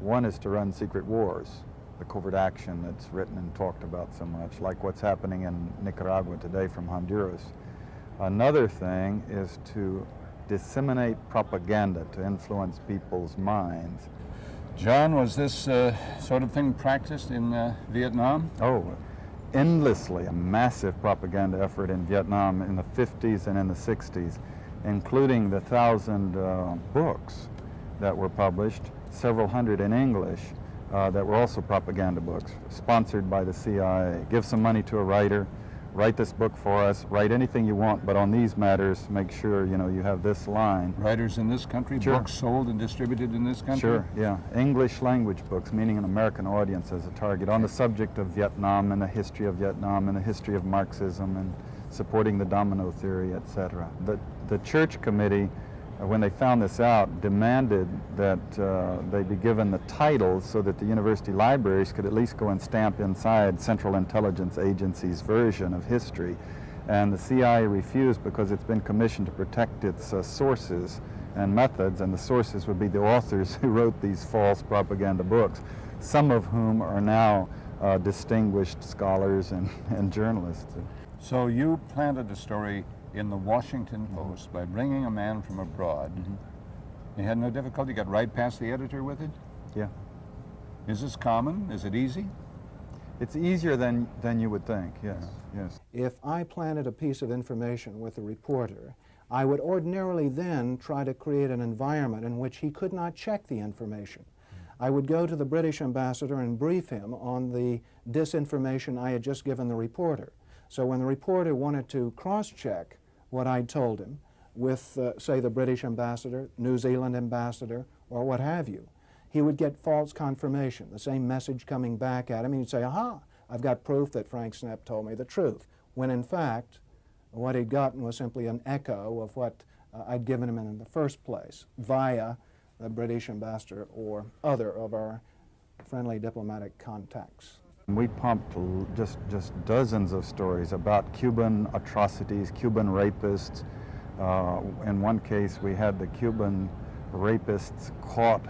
One is to run secret wars, the covert action that's written and talked about so much, like what's happening in Nicaragua today from Honduras. Another thing is to disseminate propaganda to influence people's minds. John, was this sort of thing practiced in Vietnam? Oh, endlessly. A massive propaganda effort in Vietnam in the 50s and in the 60s, including the 1,000 books that were published, several hundred in English, that were also propaganda books, sponsored by the CIA. Give some money to a writer, write this book for us, write anything you want, but on these matters, make sure, you know, you have this line. Writers in this country, Sure. books sold and distributed in this country? Sure, yeah. English language books, meaning an American audience as a target, on the subject of Vietnam and the history of Vietnam and the history of Marxism and supporting the domino theory, etc. The church committee, when they found this out, demanded that they be given the titles so that the university libraries could at least go and stamp inside Central Intelligence Agency's version of history. And the CIA refused because it's been commissioned to protect its sources and methods, and the sources would be the authors who wrote these false propaganda books, some of whom are now distinguished scholars and journalists. So you planted a story in the Washington Post by bringing a man from abroad. You had no difficulty, got right past the editor with it? Yeah. Is this common? Is it easy? It's easier than you would think, yes, yes. If I planted a piece of information with a reporter, I would ordinarily then try to create an environment in which he could not check the information. I would go to the British ambassador and brief him on the disinformation I had just given the reporter. So when the reporter wanted to cross-check what I'd told him with, say, the British ambassador, New Zealand ambassador, or what have you, he would get false confirmation, the same message coming back at him, and he'd say, aha, I've got proof that Frank Snepp told me the truth, when in fact, what he'd gotten was simply an echo of what I'd given him in the first place, via the British ambassador or other of our friendly diplomatic contacts. We pumped just dozens of stories about Cuban atrocities, Cuban rapists. In one case, we had the Cuban rapists caught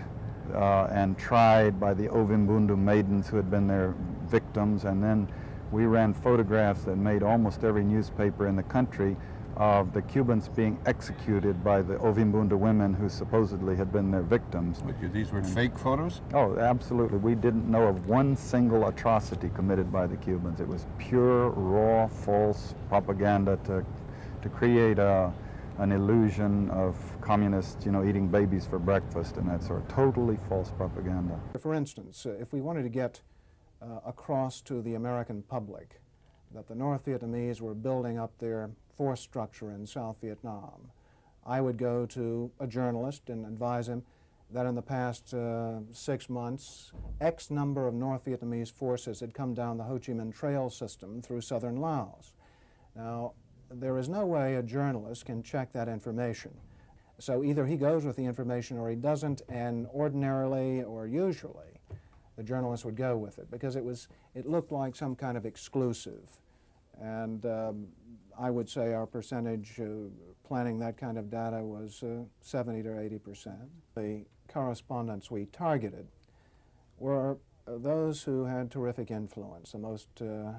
and tried by the Ovimbundu maidens who had been their victims, and then we ran photographs that made almost every newspaper in the country of the Cubans being executed by the Ovimbundu women who supposedly had been their victims. But these were fake photos? Oh, absolutely. We didn't know of one single atrocity committed by the Cubans. It was pure, raw, false propaganda to create an illusion of communists, you know, eating babies for breakfast and that sort of totally false propaganda. For instance, if we wanted to get across to the American public that the North Vietnamese were building up their force structure in South Vietnam, I would go to a journalist and advise him that in the past 6 months, X number of North Vietnamese forces had come down the Ho Chi Minh Trail system through southern Laos. Now, there is no way a journalist can check that information. So either he goes with the information or he doesn't, and ordinarily or usually, the journalist would go with it because it looked like some kind of exclusive. And I would say our percentage planning that kind of data was 70 to 80%. The correspondents we targeted were those who had terrific influence, the most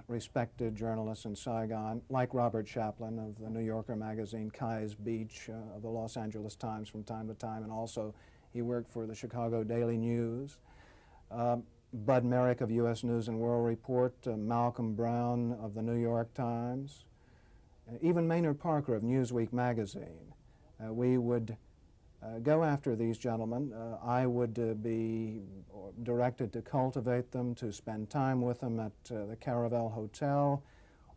respected journalists in Saigon, like Robert Chaplin of the New Yorker magazine, Kai's Beach of the Los Angeles Times from time to time, and also he worked for the Chicago Daily News. Bud Merrick of U.S. News and World Report, Malcolm Brown of the New York Times, even Maynard Parker of Newsweek magazine. We would go after these gentlemen. I would be directed to cultivate them, to spend time with them at the Caravel Hotel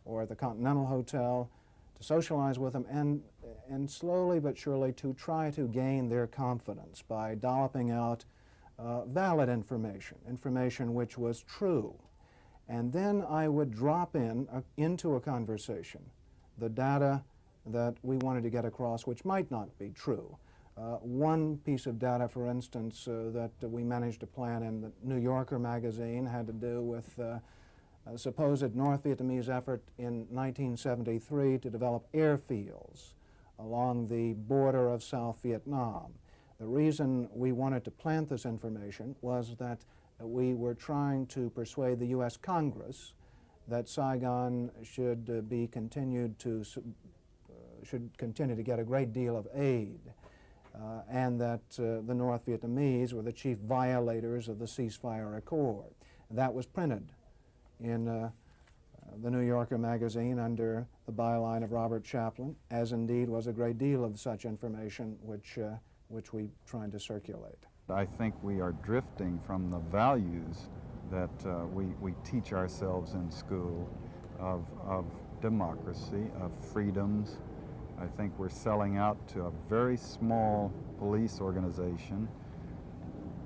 or the Continental Hotel, to socialize with them, and slowly but surely to try to gain their confidence by dolloping out valid information, information which was true. And then I would drop into a conversation the data that we wanted to get across, which might not be true. One piece of data, for instance, that we managed to plant in the New Yorker magazine had to do with a supposed North Vietnamese effort in 1973 to develop airfields along the border of South Vietnam. The reason we wanted to plant this information was that we were trying to persuade the U.S. Congress that Saigon should continue to get a great deal of aid, and that the North Vietnamese were the chief violators of the ceasefire accord. That was printed in the New Yorker magazine under the byline of Robert Chaplin, as indeed was a great deal of such information which we tried to circulate. I think we are drifting from the values that we teach ourselves in school of democracy, of freedoms. I think we're selling out to a very small police organization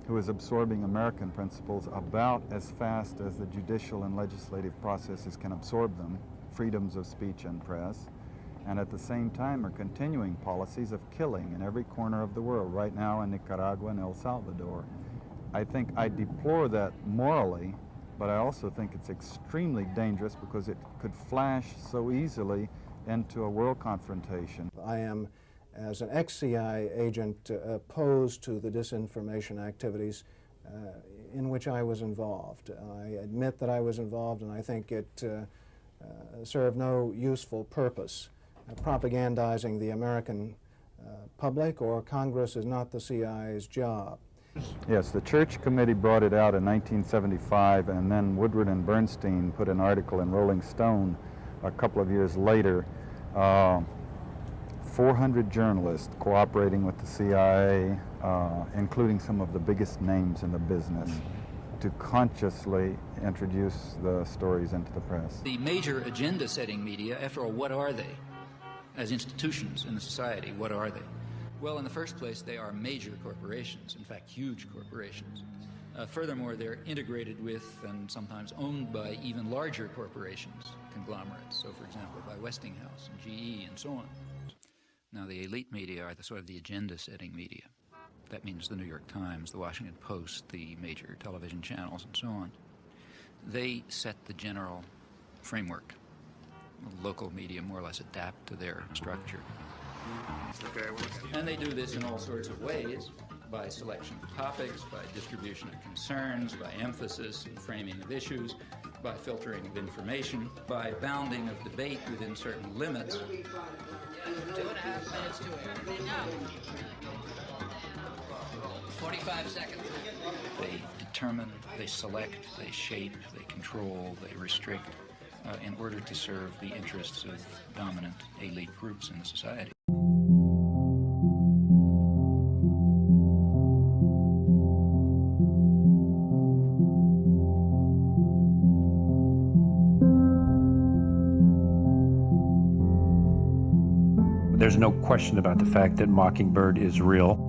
who is absorbing American principles about as fast as the judicial and legislative processes can absorb them, freedoms of speech and press, and at the same time are continuing policies of killing in every corner of the world, right now in Nicaragua and El Salvador. I think I deplore that morally, but I also think it's extremely dangerous because it could flash so easily into a world confrontation. I am, as an ex-CIA agent, opposed to the disinformation activities in which I was involved. I admit that I was involved, and I think it served no useful purpose. Propagandizing the American public or Congress is not the CIA's job. Yes, the Church Committee brought it out in 1975, and then Woodward and Bernstein put an article in Rolling Stone a couple of years later. 400 journalists cooperating with the CIA, including some of the biggest names in the business, to consciously introduce the stories into the press. The major agenda-setting media, after all, what are they? As institutions in the society, what are they? Well, in the first place, they are major corporations, in fact, huge corporations. Furthermore, they're integrated with and sometimes owned by even larger corporations, conglomerates, so for example, by Westinghouse and GE and so on. Now, the elite media are the sort of the agenda-setting media. That means the New York Times, the Washington Post, the major television channels, and so on. They set the general framework. Local media more or less adapt to their structure. And they do this in all sorts of ways, by selection of topics, by distribution of concerns, by emphasis and framing of issues, by filtering of information, by bounding of debate within certain limits. 2.5 minutes to air. 45 seconds. They determine, they select, they shape, they control, they restrict in order to serve the interests of dominant elite groups in the society. There's no question about the fact that Mockingbird is real.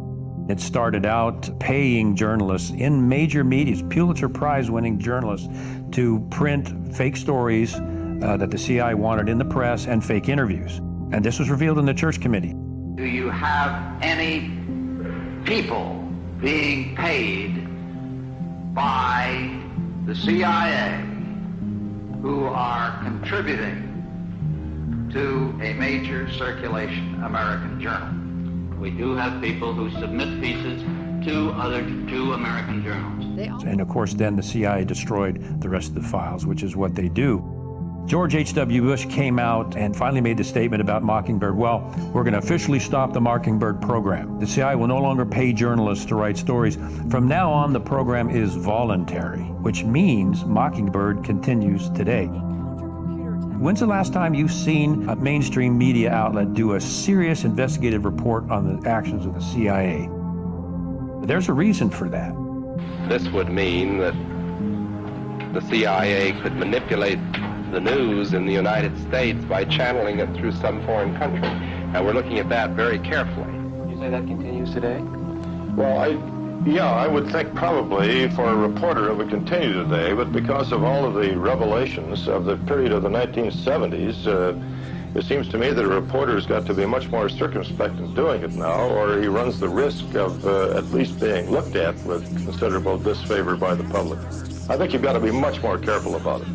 It started out paying journalists in major media, Pulitzer Prize-winning journalists, to print fake stories that the CIA wanted in the press and fake interviews. And this was revealed in the Church Committee. Do you have any people being paid by the CIA who are contributing to a major circulation American journal? We do have people who submit pieces to American journals. And of course, then the CIA destroyed the rest of the files, which is what they do. George H.W. Bush came out and finally made the statement about Mockingbird. Well, we're going to officially stop the Mockingbird program. The CIA will no longer pay journalists to write stories. From now on, the program is voluntary, which means Mockingbird continues today. When's the last time you've seen a mainstream media outlet do a serious investigative report on the actions of the CIA? There's a reason for that. This would mean that the CIA could manipulate the news in the United States by channeling it through some foreign country. And we're looking at that very carefully. You say that continues today? Well, I would think probably for a reporter it would continue today, but because of all of the revelations of the period of the 1970s, it seems to me that a reporter's got to be much more circumspect in doing it now, or he runs the risk of at least being looked at with considerable disfavor by the public. I think you've got to be much more careful about it.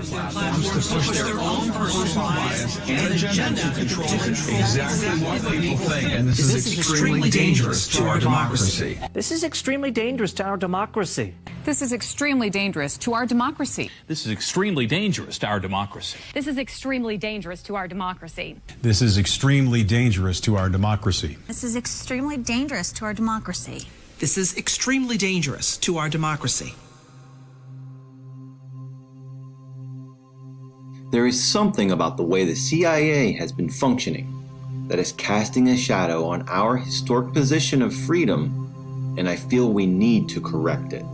platforms to push their own personal bias and agenda to control exactly what people think. And this is extremely dangerous to our democracy. This is extremely dangerous to our democracy. This is extremely dangerous to our democracy. This is extremely dangerous to our democracy. This is extremely dangerous to our democracy. This is extremely dangerous to our democracy. This is extremely dangerous to our democracy. This is extremely dangerous to our democracy. There is something about the way the CIA has been functioning that is casting a shadow on our historic position of freedom, and I feel we need to correct it.